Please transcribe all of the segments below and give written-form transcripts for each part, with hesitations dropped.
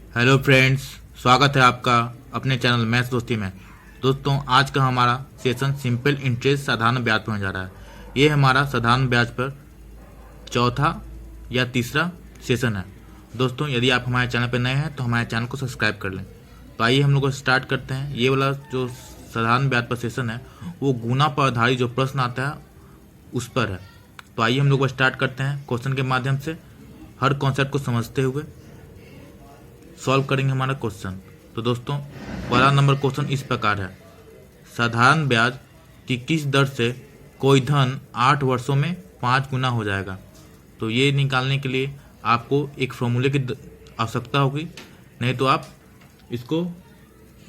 Hello friends, स्वागत है आपका अपने चैनल मैथ्स दोस्ती में। दोस्तों, आज का हमारा सेशन सिंपल इंटरेस्ट साधारण ब्याज पर होने जा रहा है। ये हमारा साधारण ब्याज पर चौथा या तीसरा सेशन है। दोस्तों, यदि आप हमारे चैनल पर नए हैं तो हमारे चैनल को सब्सक्राइब कर लें। तो आइए हम लोग स्टार्ट करते हैं। ये वाला जो साधारण ब्याज पर सेशन है वो गुना पर आधारित जो प्रश्न आता है उस पर है। तो आइए हम लोग स्टार्ट करते हैं। क्वेश्चन के माध्यम से हर कॉन्सेप्ट को समझते हुए सॉल्व करेंगे हमारा क्वेश्चन। तो दोस्तों, पहला नंबर क्वेश्चन इस प्रकार है। साधारण ब्याज की किस दर से कोई धन 8 वर्षों में 5 गुना हो जाएगा। तो ये निकालने के लिए आपको एक फॉर्मूले की आवश्यकता होगी, नहीं तो आप इसको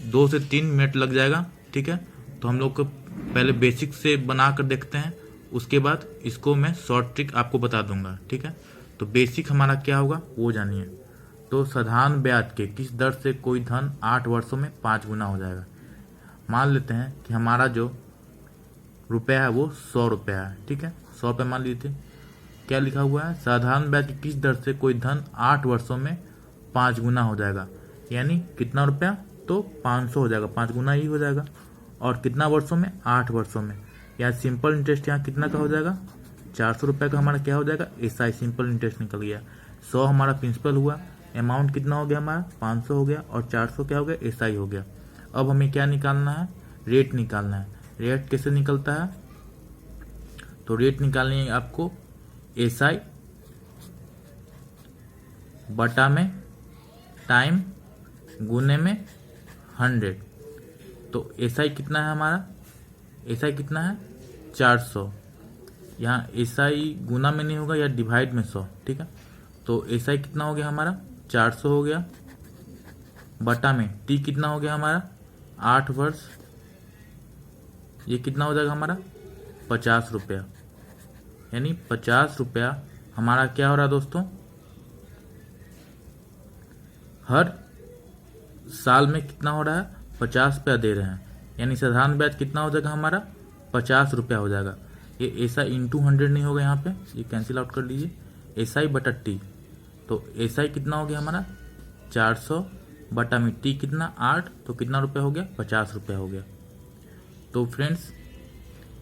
2 से 3 मिनट लग जाएगा। ठीक है, तो हम लोग को पहले बेसिक से बना कर देखते हैं, उसके बाद इसको मैं शॉर्ट ट्रिक आपको बता दूंगा। ठीक है, तो बेसिक हमारा क्या होगा वो जानिए। तो साधारण ब्याज के किस दर से कोई धन 8 वर्षों में 5 गुना हो जाएगा। मान लेते हैं कि हमारा जो रुपया है वो 100 रुपया है। ठीक है, 100 रुपये मान लीजिए। क्या लिखा हुआ है, साधारण ब्याज की किस दर से कोई धन 8 वर्षों में 5 गुना हो जाएगा। यानी कितना रुपया, तो 500 हो जाएगा, 5 गुना ही हो जाएगा। और कितना वर्षों में, 8 वर्षों में। या सिंपल इंटरेस्ट यहाँ कितना का हो जाएगा, 400 रुपये का हमारा क्या हो जाएगा, एसआई सिंपल इंटरेस्ट निकल गया। 100 हमारा प्रिंसिपल हुआ, अमाउंट कितना हो गया हमारा 500 हो गया, और 400 क्या हो गया, एसआई हो गया। अब हमें क्या निकालना है, रेट निकालना है। रेट कैसे निकलता है, तो रेट निकालने आपको एसआई बटा में टाइम गुने में 100। तो एसआई कितना है हमारा, एसआई कितना है 400। यहाँ एसआई गुना में नहीं होगा या डिवाइड में 100। ठीक है, तो एसआई कितना हो गया हमारा 400 हो गया, बटा में टी कितना हो गया हमारा 8 वर्ष। ये कितना हो जाएगा हमारा 50 रुपया। यानी 50 रुपया हमारा क्या हो रहा है दोस्तों, हर साल में कितना हो रहा है 50 रुपया दे रहे हैं। यानी साधारण ब्याज कितना हो जाएगा हमारा 50 रुपया हो जाएगा। ये एसआई इंटू 100 नहीं होगा, यहाँ पे ये कैंसिल आउट कर लीजिए, एसआई बटा टी। तो एसआई कितना हो गया हमारा 400 बटा में टी कितना 8, तो कितना रुपया हो गया 50 रुपया हो गया। तो फ्रेंड्स,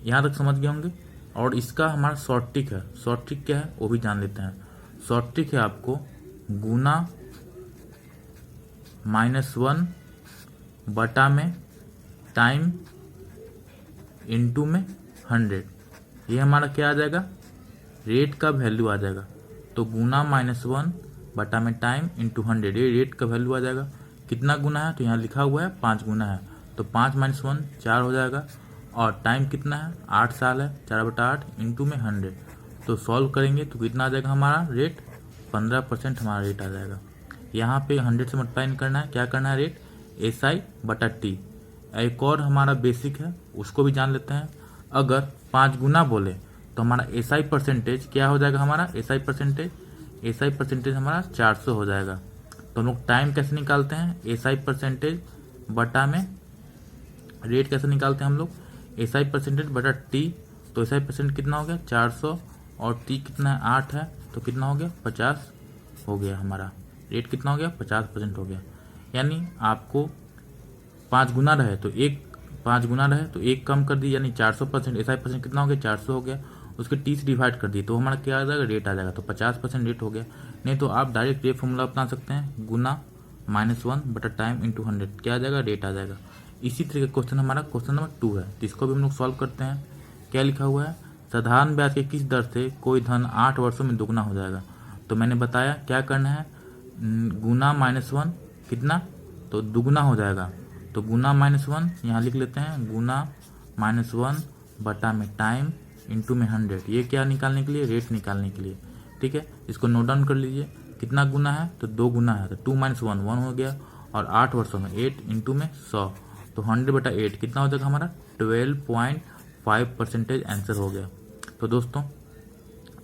यहाँ तक समझ गए होंगे। और इसका हमारा शॉर्ट ट्रिक है। शॉर्ट ट्रिक क्या है वो भी जान लेते हैं। शॉर्ट ट्रिक है आपको गुना -1 बटा में टाइम इंटू में 100। ये हमारा क्या आ जाएगा, रेट का वैल्यू आ जाएगा। तो गुना -1 बटा में टाइम इंटू 100, ये रेट का वैल्यू आ जाएगा। कितना गुना है, तो यहाँ लिखा हुआ है 5 गुना है। तो 5 - 1 4 हो जाएगा। और टाइम कितना है 8 साल है, 4/8 इंटू में 100। तो सॉल्व करेंगे तो कितना आ जाएगा हमारा रेट, 15% हमारा रेट आ जाएगा। यहाँ पे 100 से मल्टीप्लाई करना है, क्या करना है रेट, एसआई बटा टी। एक और हमारा बेसिक है उसको भी जान लेते हैं। अगर 5 गुना बोले तो हमारा एसआई परसेंटेज क्या हो जाएगा, हमारा एसआई परसेंटेज हमारा 400 हो जाएगा। तो हम लोग टाइम कैसे निकालते हैं, एसआई परसेंटेज बटा में रेट कैसे निकालते हैं हम लोग, एसआई परसेंटेज बटा टी। तो एसआई परसेंट कितना हो गया 400, और टी कितना है 8 है, तो कितना हो गया 50 हो गया हमारा। रेट कितना हो गया 50% हो गया। यानी आपको 5 गुना रहे तो एक 5 गुना रहे तो एक कम कर दी, यानी 400%। एसआई परसेंट कितना हो गया 400 हो गया, उसके टी से डिवाइड कर दी तो हमारा क्या आ जाएगा, रेट आ जाएगा। तो 50% रेट हो गया। नहीं तो आप डायरेक्ट ये फॉर्मूला अपना सकते हैं, गुना -1 बटा टाइम इंटू 100, क्या आ जाएगा, रेट आ जाएगा। इसी तरह का क्वेश्चन हमारा क्वेश्चन नंबर 2 है, जिसको भी हम लोग सॉल्व करते हैं। क्या लिखा हुआ है, साधारण ब्याज के किस दर से कोई धन 8 वर्षों में दुगना हो जाएगा। तो मैंने बताया क्या करना है, गुना -1 कितना, तो दुगना हो जाएगा। तो गुना -1 यहाँ लिख लेते हैं, गुना -1 बटा में टाइम इंटू में 100। ये क्या निकालने के लिए, रेट निकालने के लिए। ठीक है, इसको नोट डाउन कर लीजिए। कितना गुना है, तो 2 गुना है, तो 2 - 1 1 हो गया। और 8 वर्षों में 8 इंटू में 100, तो 100 बटा 8 कितना हो जाएगा हमारा 12.5% आंसर हो गया। तो दोस्तों,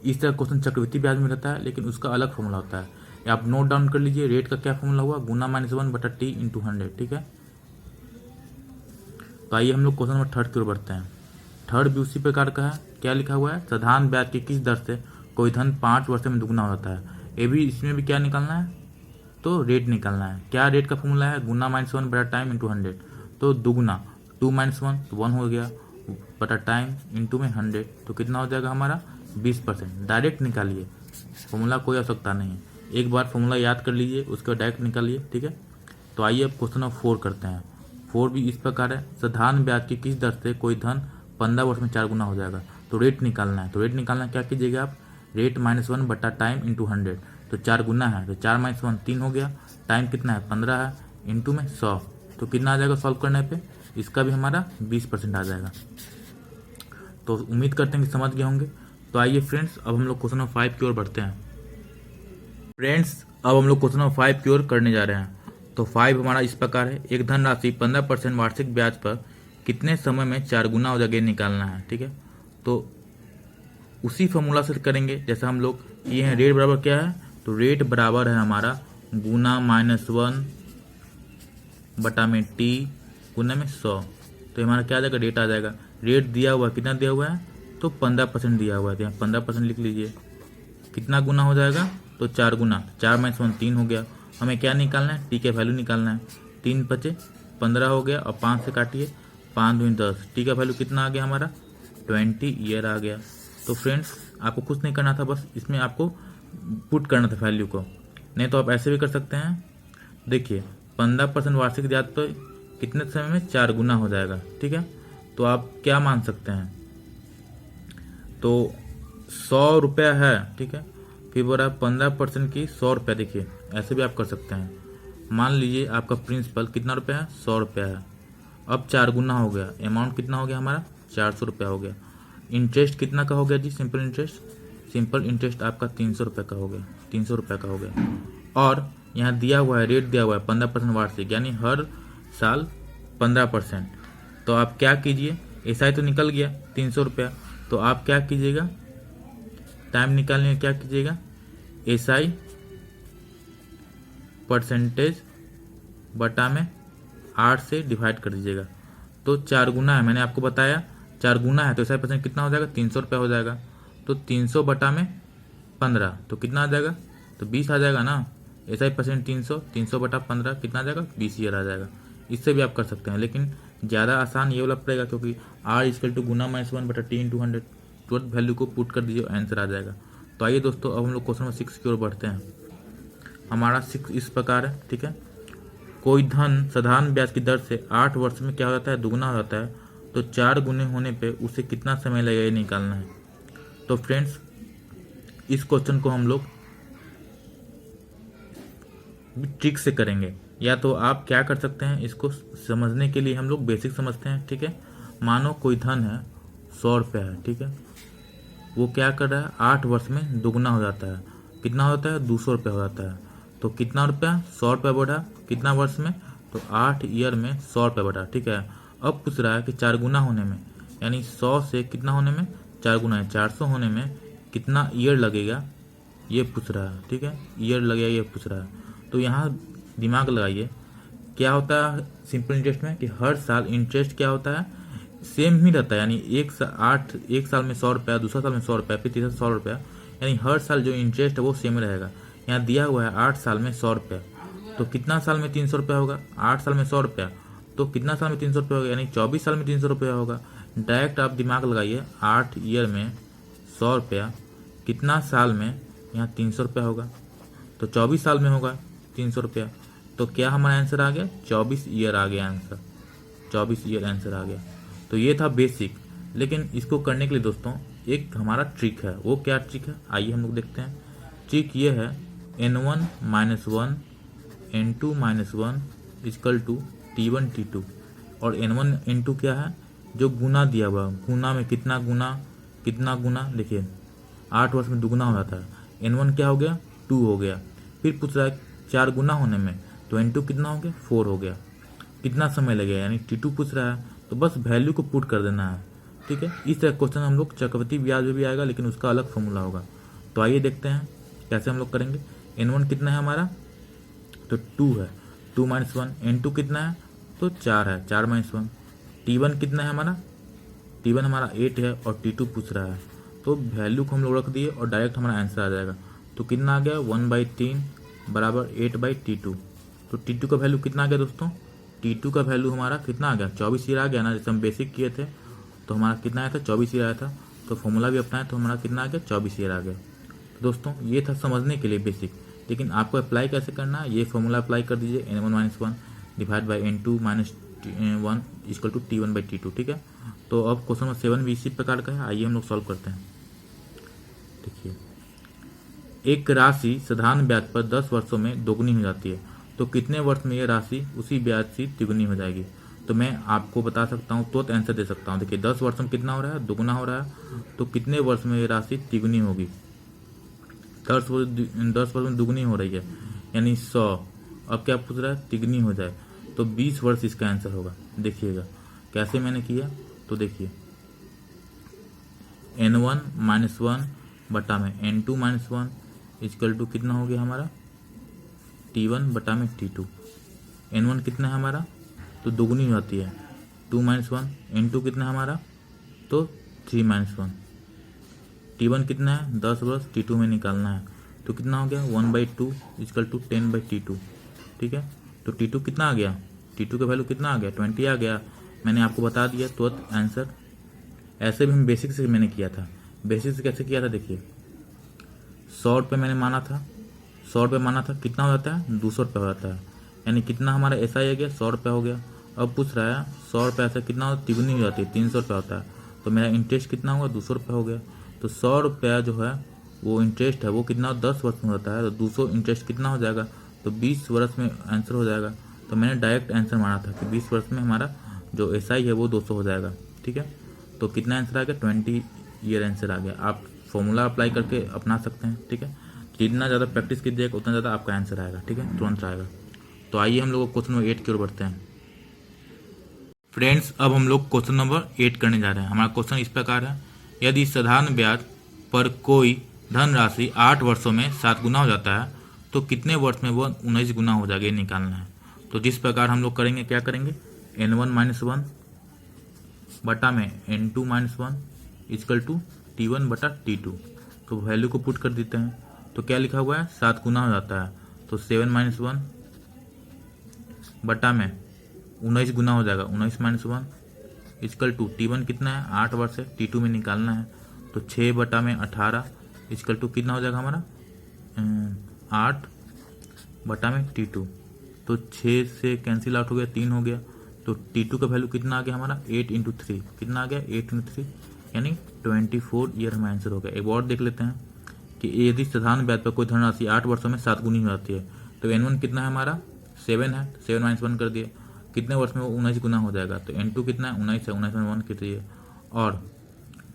इस तरह क्वेश्चन चक्रवृद्धि ब्याज में रहता है, लेकिन उसका अलग फॉर्मूला होता है। आप नोट डाउन कर लीजिए, रेट का क्या फॉर्मूला हुआ, गुना -1 बटा टी इंटू 100। ठीक है, तो आइए हम लोग क्वेश्चन नंबर 3 की ओर बढ़ते हैं। थर्ड भी उसी प्रकार का है। क्या लिखा हुआ है, साधारण ब्याज की किस दर से कोई धन 5 वर्ष में दुगना हो जाता है। ये भी, इसमें भी क्या निकालना है, तो रेट निकालना है। क्या रेट का फॉर्मूला है? गुना -1 बटा टाइम इंटू 100। तो दुगुना 2 - 1 तो 1 हो गया बटा टाइम इंटू में 100 तो कितना हो जाएगा हमारा 20%। डायरेक्ट निकालिए, फॉर्मूला कोई आवश्यकता नहीं है, एक बार फॉर्मूला याद कर लीजिए उसके बाद डायरेक्ट निकालिए। ठीक है, तो आइए अब क्वेश्चन नंबर 4 करते हैं। 4 भी इस प्रकार है, साधारण ब्याज की किस दर से कोई धन 15 वर्ष में 4 गुना हो जाएगा। तो रेट निकालना है। तो रेट निकालना क्या कीजिएगा आप, रेट -1 बटा टाइम इंटू 100। तो 4 गुना है तो 4 - 1 3 हो गया, टाइम कितना है 15 है, इंटू में 100 तो कितना आ जाएगा सॉल्व करने पे, इसका भी हमारा 20% आ जाएगा। तो उम्मीद करते हैं कि समझ गए होंगे। तो आइए फ्रेंड्स अब हम लोग क्वेश्चन नंबर 5 की ओर बढ़ते हैं। फ्रेंड्स अब हम लोग क्वेश्चन नंबर 5 की ओर करने जा रहे हैं। तो 5 हमारा इस प्रकार है, एक धनराशि 15% वार्षिक ब्याज पर कितने समय में 4 गुना हो जाएगा निकालना है। ठीक है, तो उसी फॉर्मूला से करेंगे जैसा हम लोग किए हैं। रेट बराबर क्या है, तो रेट बराबर है हमारा गुना -1 बटा में टी गुना में 100। तो हमारा क्या आ जाएगा, रेट आ जाएगा। रेट दिया हुआ है, कितना दिया हुआ है, तो 15% दिया हुआ है, तो यहाँ 15% लिख लीजिए। कितना गुना हो जाएगा, तो 4 गुना, 4 - 1 3 हो गया। हमें क्या निकालना है, टी का वैल्यू निकालना है। 3 × 5 = 15 हो गया और 5 से काटिए, 5 × 2 = 10। टी का वैल्यू कितना आ गया हमारा 20 ईयर आ गया। तो फ्रेंड्स आपको कुछ नहीं करना था, बस इसमें आपको पुट करना था वैल्यू को, नहीं तो आप ऐसे भी कर सकते हैं। देखिए 15% वार्षिक ब्याज पर कितने समय में 4 गुना हो जाएगा। ठीक है, तो आप क्या मान सकते हैं, तो 100 रुपया है। ठीक है, फिर बोला 15% की 100 रुपया। देखिए ऐसे भी आप कर सकते हैं। मान लीजिए आपका प्रिंसिपल कितना रुपया है, 100 रुपया है। अब 4 गुना हो गया, अमाउंट कितना हो गया हमारा 400 रुपया हो गया। इंटरेस्ट कितना का हो गया जी, सिंपल इंटरेस्ट आपका 300 रुपये का हो गया, 300 रुपये का हो गया। और यहाँ दिया हुआ है, रेट दिया हुआ है 15% वार्षिक, यानी हर साल 15%। तो आप क्या कीजिए, ऐसा ही तो निकल गया 300 रुपया। तो आप क्या कीजिएगा, टाइम निकालने में क्या कीजिएगा, SI परसेंटेज बटा में 8 से डिवाइड कर दीजिएगा। तो 4 गुना है, मैंने आपको बताया 4 गुना है, तो SI परसेंट कितना हो जाएगा 300 रुपया हो जाएगा। तो 300 बटा में 15 तो कितना आ जाएगा, तो 20 आ जाएगा ना। SI परसेंट 300, 300 बटा 15 कितना आ जाएगा 20 ईयर आ जाएगा। इससे भी आप कर सकते हैं, लेकिन ज़्यादा आसान ये वाला पड़ेगा क्योंकि R = गुना -1 बटा T × 100। तुरंत वैल्यू को पुट कर दीजिए, आंसर आ जाएगा। तो आइए दोस्तों अब हम लोग क्वेश्चन नंबर 6 की ओर बढ़ते हैं। हमारा 6 इस प्रकार है। ठीक है, कोई धन साधारण ब्याज की दर से 8 वर्ष में क्या हो जाता है, दुगुना हो जाता है। तो 4 गुने होने पे उसे कितना समय लगेगा ये निकालना है। तो फ्रेंड्स इस क्वेश्चन को हम लोग ट्रिक से करेंगे, या तो आप क्या कर सकते हैं, इसको समझने के लिए हम लोग बेसिक समझते हैं। ठीक है, मानो कोई धन है 100 रुपया है। ठीक है, वो क्या कर रहा है, 8 वर्ष में दुगुना हो जाता है। कितना होता है, 200 रुपया हो जाता है। तो कितना रुपया, 100 रुपया बढ़ा, कितना वर्ष में, तो 8 ईयर में 100 रुपया बढ़ा। ठीक है, अब पूछ रहा है कि 4 गुना होने में, यानी 100 से कितना होने में 4 गुना है, 400 होने में कितना ईयर लगेगा ये पूछ रहा है। ठीक है, ईयर लगेगा ये पूछ रहा है। तो यहाँ दिमाग लगाइए, क्या होता है सिंपल इंटरेस्ट में कि हर साल इंटरेस्ट क्या होता है, सेम ही रहता है। यानी एक साल में 100 रुपया, दूसरा साल में 100 रुपया, फिर तीसरा 100 रुपया, यानी हर साल जो इंटरेस्ट है वो सेम रहेगा। यहाँ दिया हुआ है 8 साल में 100 रुपया, तो कितना साल में 300 रुपया होगा, 8 साल में 100 रुपया, तो कितना साल में 300 रुपया होगा, यानी 24 साल में 300 रुपया होगा। डायरेक्ट आप दिमाग लगाइए, 8 ईयर में 100 रुपया, कितना साल में यहाँ 300 रुपया होगा, तो 24 साल में होगा 300 रुपया। तो क्या हमारा आंसर आ गया, 24 ईयर आ गया आंसर, 24 ईयर आंसर आ गया। तो ये था बेसिक, लेकिन इसको करने के लिए दोस्तों एक हमारा ट्रिक है। वो क्या ट्रिक है, आइए हम लोग देखते हैं। ट्रिक ये है, n1 - 1 n2 - 1 = t1 t2। और n1 n2 क्या है, जो गुना दिया हुआ, गुना में कितना गुना, देखिए 8 वर्ष में दुगुना हो जाता है। n1 क्या हो गया, 2 हो गया। फिर पूछ रहा है 4 गुना होने में, तो n2 कितना हो गया, 4 हो गया। कितना समय लगेगा, यानी t2 पूछ रहा है, तो बस वैल्यू को पुट कर देना है। ठीक है, इस तरह क्वेश्चन हम लोग चक्रवृद्धि ब्याज में भी आएगा, लेकिन उसका अलग फॉर्मूला होगा। तो आइए देखते हैं कैसे हम लोग करेंगे। n1 कितना है हमारा, तो 2 है, 2 - 1। n2 कितना है, तो 4 है, 4 - 1। t1 कितना है हमारा, t1 हमारा 8 है और t2 पूछ रहा है। तो वैल्यू को हम लोग रख दिए और डायरेक्ट हमारा आंसर आ जाएगा। तो कितना आ गया, 1/3 बराबर 8/T2। तो T2 का वैल्यू कितना आ गया दोस्तों? T2 का वैल्यू हमारा कितना आ गया? 24 ईयर आ गया ना, जैसे हम बेसिक किए थे तो हमारा कितना आया था? 24 ईयर आया था। तो फॉर्मूला भी अपनाए तो हमारा कितना आ गया? 24 ईयर आ गया। तो दोस्तों ये था समझने के लिए बेसिक, लेकिन आपको अप्लाई कैसे करना है, ये फॉर्मूला अप्लाई कर दीजिए, n1 - 1 divide by n2 - 1 equal to T1/T2। ठीक है, तो अब क्वेश्चन नंबर 7 भी इसी प्रकार का है। आइए हम लोग सॉल्व करते हैं। देखिए, एक राशि साधारण ब्याज पर 10 वर्षों में दोगुनी हो जाती है, तो कितने वर्ष में यह राशि उसी ब्याज से तिगुनी हो जाएगी? तो मैं आपको बता सकता हूँ, तुरंत आंसर दे सकता हूँ। देखिए 10 वर्ष में कितना हो रहा है? दोगुना हो रहा है। तो कितने वर्ष में ये राशि तिगुनी होगी? 10 वर्ष में दुगुनी हो रही है, यानी 100। अब क्या पूछ रहा है? तिगुनी हो जाए, तो 20 वर्ष इसका आंसर होगा। देखिएगा कैसे मैंने किया, तो देखिए n1 - 1 बटा में n2 - 1 इक्वल टू कितना हो गया हमारा? T1 बटा में T2। n1 कितना है हमारा? तो दोगुनी हो जाती है, 2 - 1। n2 कितना है हमारा? तो 3 - 1। T1 कितना है? 10 वर्ष। T2 में निकालना है, तो कितना हो गया? 1/2 इक्वल टू 10/T2। ठीक है, तो T2 कितना आ गया? T2 का वैल्यू कितना आ गया? 20 आ गया। मैंने आपको बता दिया तुरंत आंसर। ऐसे भी हम बेसिक से मैंने किया था। बेसिक से कैसे किया था? देखिए 100 रुपये मैंने माना था, 100 रुपये माना था, कितना हो जाता है? 200 रुपये हो जाता है, यानी कितना हमारा ऐसा ही आ गया? 100 रुपये हो गया। अब पूछ रहा है 100 रुपये ऐसा कितना हो? तिगुनी हो जाती है, 300 रुपये होता है। तो मेरा इंटरेस्ट कितना होगा? 200 रुपये हो गया। तो 100 रुपया जो है वो इंटरेस्ट है, वो कितना 10 वर्ष में होता है, तो 200 इंटरेस्ट कितना हो जाएगा? तो 20 वर्ष में आंसर हो जाएगा। तो मैंने डायरेक्ट आंसर माना था कि 20 वर्ष में हमारा जो SI है वो 200 हो जाएगा। ठीक है, तो कितना आंसर आ गया? 20 ईयर आंसर आ गया। आप फॉर्मूला अप्लाई करके अपना सकते हैं। ठीक है, जितना ज़्यादा प्रैक्टिस कीजिएगा उतना ज़्यादा आपका आंसर आएगा। ठीक है, तुरंत आएगा। तो आइए हम लोग क्वेश्चन नंबर 8 की ओर बढ़ते हैं। फ्रेंड्स, अब हम लोग क्वेश्चन नंबर 8 करने जा रहे हैं। हमारा क्वेश्चन इस प्रकार है, यदि साधारण ब्याज पर कोई धनराशि 8 वर्षों में 7 गुना हो जाता है, तो कितने वर्ष में वह 19 गुना हो जाएगा, ये निकालना है। तो जिस प्रकार हम लोग करेंगे, क्या करेंगे? n1 - 1 बटा में n2 - 1 इक्वल टू T1 बटा T2। तो वैल्यू को पुट कर देते हैं। तो क्या लिखा हुआ है? 7 गुना हो जाता है, तो 7 - 1 बटा में 19 गुना हो जाएगा, 19 - 1 इक्वल टू T1 कितना है? 8 वर्ष है, T2 में निकालना है। तो 6 बटा में 18 इक्वल टू कितना हो जाएगा हमारा? 8 बटा में T2। तो 6 से कैंसिल आउट हो गया, 3 हो गया। तो T2 का वैल्यू कितना आ गया हमारा? 8 × 3 कितना आ गया? 8 × 3 यानी 24 ईयर हमारा आंसर हो गया। एक और देख लेते हैं कि यदि साधारण ब्याज पर कोई धनराशि 8 वर्षों में 7 गुनी हो जाती है, तो n1 कितना है हमारा? 7 है, 7 - 1 कर दिए, कितने वर्ष में वो 19 गुना हो जाएगा? तो n2 कितना है? 19 है, 19 में 1 कितनी है। और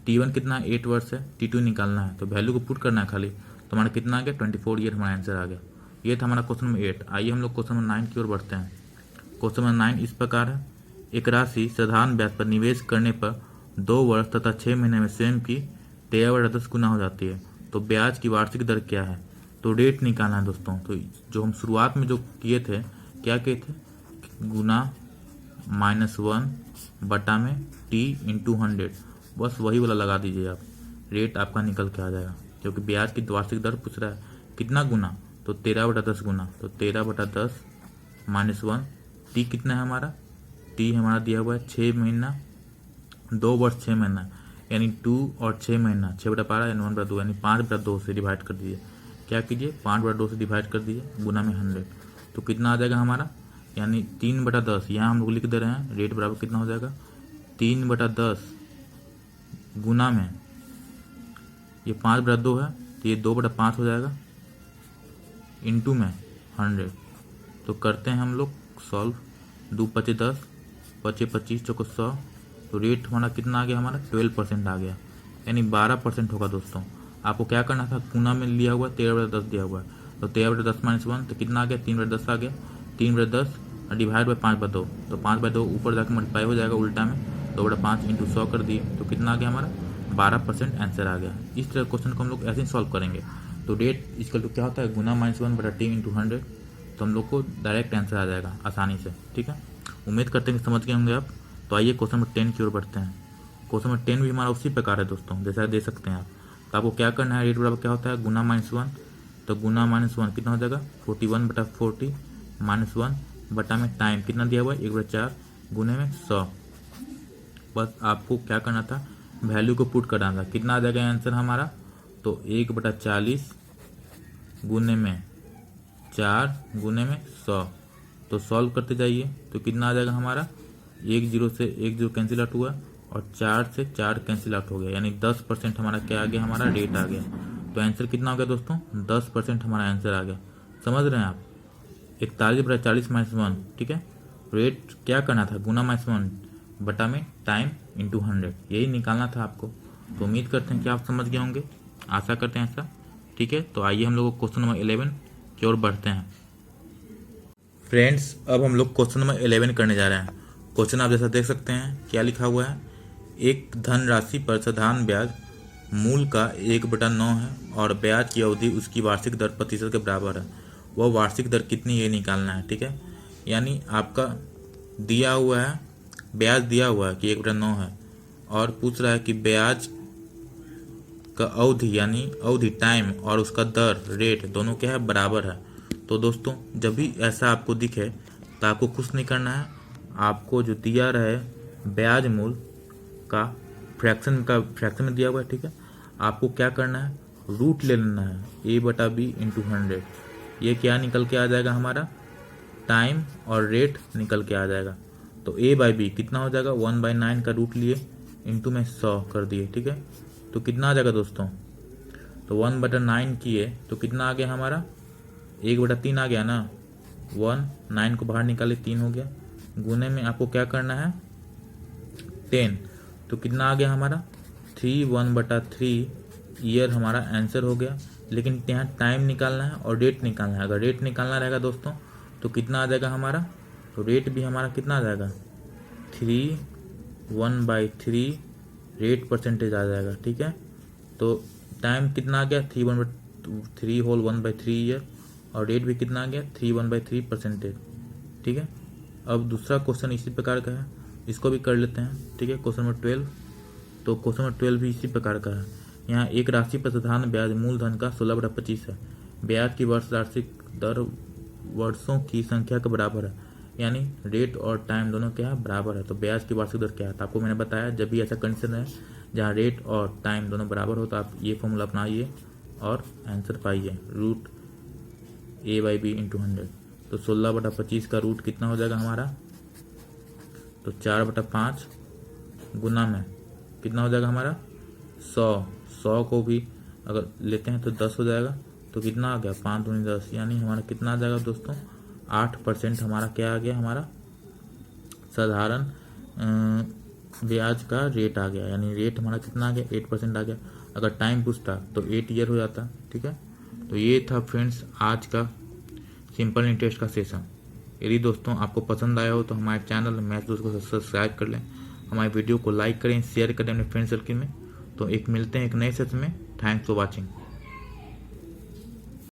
T1 कितना है? 8 वर्ष है, T2 निकालना है, तो वैल्यू को पुट करना है खाली। तो हमारा कितना आ गया? 24 ईयर हमारा आंसर आ गया। ये था हमारा क्वेश्चन नंबर 8। आइए हम लोग क्वेश्चन नंबर 9 की ओर बढ़ते हैं। क्वेश्चन नंबर 9 इस प्रकार है, एक राशि साधारण ब्याज पर निवेश करने पर 2 वर्ष तथा 6 महीने में स्वयं की 13/10 गुना हो जाती है, तो ब्याज की वार्षिक दर क्या है? तो रेट निकालना है दोस्तों। तो जो हम शुरुआत में जो किए थे, क्या किए थे? गुना -1 बटा में T × 100, बस वही वाला लगा दीजिए आप, रेट आपका निकल के आ जाएगा। क्योंकि ब्याज की वार्षिक दर पूछ रहा है, कितना गुना? तो 13/10 गुना, तो 13/10 -1। T कितना है हमारा? T हमारा दिया हुआ है 6 महीना, 2 वर्ष 6 महीना, यानी 2 और 6 महीना, 6/12 यानी 1/2, यानी 5/2 से डिवाइड कर दीजिए। क्या कीजिए? 5/2 से डिवाइड कर दीजिए, गुना में 100। तो कितना आ जाएगा हमारा? यानी 3/10, यहाँ हम लोग लिख दे रहे हैं, रेट बराबर कितना हो जाएगा? 3/10 गुना में ये 5/2 है, तो ये 2/5 हो जाएगा, इंटू में 100। तो करते हैं हम लोग सॉल्व। 2 × 5 = 10, 5 × 25 = 100। तो रेट हमारा कितना आ गया? हमारा 12% आ गया, यानी 12% होगा दोस्तों। आपको क्या करना था? गुना में लिया हुआ 13/10 दिया हुआ है, तो 13/10 - 1, तो कितना आ गया? 3/10 आ गया। 3/10 डिवाइड बाई 5/2, तो 5/2 ऊपर जाकर मल्टीप्लाई हो जाएगा उल्टा में, 2/5 × 100 कर दिए, तो कितना आ गया हमारा? 12% आंसर आ गया। इस तरह क्वेश्चन को हम लोग ऐसे ही सॉल्व करेंगे। तो रेट इक्वल टू क्या होता है? गुना -1 बटा T × 100। तो हम लोग को डायरेक्ट आंसर आ जाएगा आसानी से। ठीक है, उम्मीद करते हैं कि समझ गए होंगे आप। तो आइए क्वेश्चन नंबर 10 की ओर बढ़ते हैं। क्वेश्चन नंबर 10 भी हमारा उसी प्रकार है दोस्तों, जैसा दे सकते हैं आप। तो आपको क्या करना है? रेट बराबर क्या होता है? गुना -1 तो गुना -1 कितना हो जाएगा 41/40 -1 बटा में टाइम कितना दिया हुआ है 1/4 गुने में 100। बस आपको क्या करना था, वैल्यू को पुट करना था। कितना आ जाएगा आंसर हमारा, तो 1/40 गुने में 4 गुने में 100। तो सॉल्व करते जाइए तो कितना आ जाएगा हमारा, 1 0 से 1 0 कैंसिल आउट हुआ और 4 से 4 कैंसिल आउट हो गया, यानी 10% हमारा क्या आ गया, हमारा रेट आ गया। तो आंसर कितना हो गया दोस्तों, 10% हमारा आंसर आ गया। समझ रहे हैं आप, 41/40 -1, ठीक है। रेट क्या करना था, गुना -1 बटा में टाइम इंटू 100, यही निकालना था आपको। तो उम्मीद करते हैं कि आप समझ गए होंगे, आशा करते हैं ऐसा, ठीक है। तो आइए हम लोग क्वेश्चन नंबर 11 की ओर बढ़ते हैं। फ्रेंड्स, अब हम लोग क्वेश्चन नंबर 11 करने जा रहे हैं। क्वेश्चन आप जैसा देख सकते हैं क्या लिखा हुआ है, एक धनराशि पर साधारण ब्याज मूल का 1/9 है और ब्याज की अवधि उसकी वार्षिक दर प्रतिशत के बराबर है। वह वार्षिक दर कितनी, ये निकालना है, ठीक है। यानी आपका दिया हुआ है, ब्याज दिया हुआ है कि 1/9 है और पूछ रहा है कि ब्याज का अवधि, यानी अवधि टाइम और उसका दर रेट दोनों क्या है, बराबर है। तो दोस्तों जब भी ऐसा आपको दिखे तो आपको कुछ नहीं करना है, आपको जो दिया रहे ब्याज मूल का फ्रैक्शन में दिया हुआ है, ठीक है। आपको क्या करना है, रूट ले लेना है a/b इंटू 100। ये क्या निकल के आ जाएगा हमारा, टाइम और रेट निकल के आ जाएगा। तो a/b कितना हो जाएगा, 1/9 का रूट लिए इंटू में 100 कर दिए, ठीक है। तो कितना आ जाएगा दोस्तों, तो 1/9 किए तो कितना आ गया हमारा, 1/3 आ गया ना, 9 को बाहर निकाले 3 हो गया, गुने में आपको क्या करना है 10, तो कितना आ गया हमारा 3 1/3 ईयर हमारा आंसर हो गया। लेकिन यहाँ टाइम निकालना है और रेट निकालना है। अगर रेट निकालना रहेगा दोस्तों तो कितना आ जाएगा हमारा, तो रेट भी हमारा कितना आ जाएगा 3 1/3 रेट परसेंटेज आ जाएगा, ठीक है। तो टाइम कितना आ गया 3 होल 1/3 ईयर और रेट भी कितना आ गया 3 1/3%, ठीक है। अब दूसरा क्वेश्चन इसी प्रकार का है, इसको भी कर लेते हैं, ठीक है। क्वेश्चन नंबर 12, तो क्वेश्चन नंबर 12 भी इसी प्रकार का है। यहाँ एक राशि पर साधारण ब्याज मूलधन का 16/25 है। ब्याज की वार्षिक दर वर्षों की संख्या के बराबर है, यानी रेट और टाइम दोनों क्या है, बराबर है। तो ब्याज की वार्षिक दर क्या है, तो आपको मैंने बताया जब भी ऐसा कंडीशन है जहाँ रेट और टाइम दोनों बराबर हो तो आप ये फॉर्मूला अपनाइए और आंसर पाइए, रूट a/b इंटू 100। तो 16/25 का रूट कितना हो जाएगा हमारा, तो 4/5 गुना में कितना हो जाएगा हमारा 100 को भी अगर लेते हैं तो 10 हो जाएगा। तो कितना आ गया 5 दूनी 10, यानी हमारा कितना आ जाएगा दोस्तों 8% हमारा क्या आ गया, हमारा साधारण ब्याज का रेट आ गया। यानी रेट हमारा कितना आ गया 8% आ गया। अगर टाइम पूछता तो 8 ईयर हो जाता, ठीक है। तो ये था फ्रेंड्स आज का सिंपल इंटरेस्ट का सेशन। यदि दोस्तों आपको पसंद आया हो तो हमारे चैनल मैथ्स दोस्त को सब्सक्राइब कर लें, हमारे वीडियो को लाइक करें, शेयर करें अपने फ्रेंड सर्किल में। तो एक मिलते हैं एक नए सेशन में। Thanks for watching.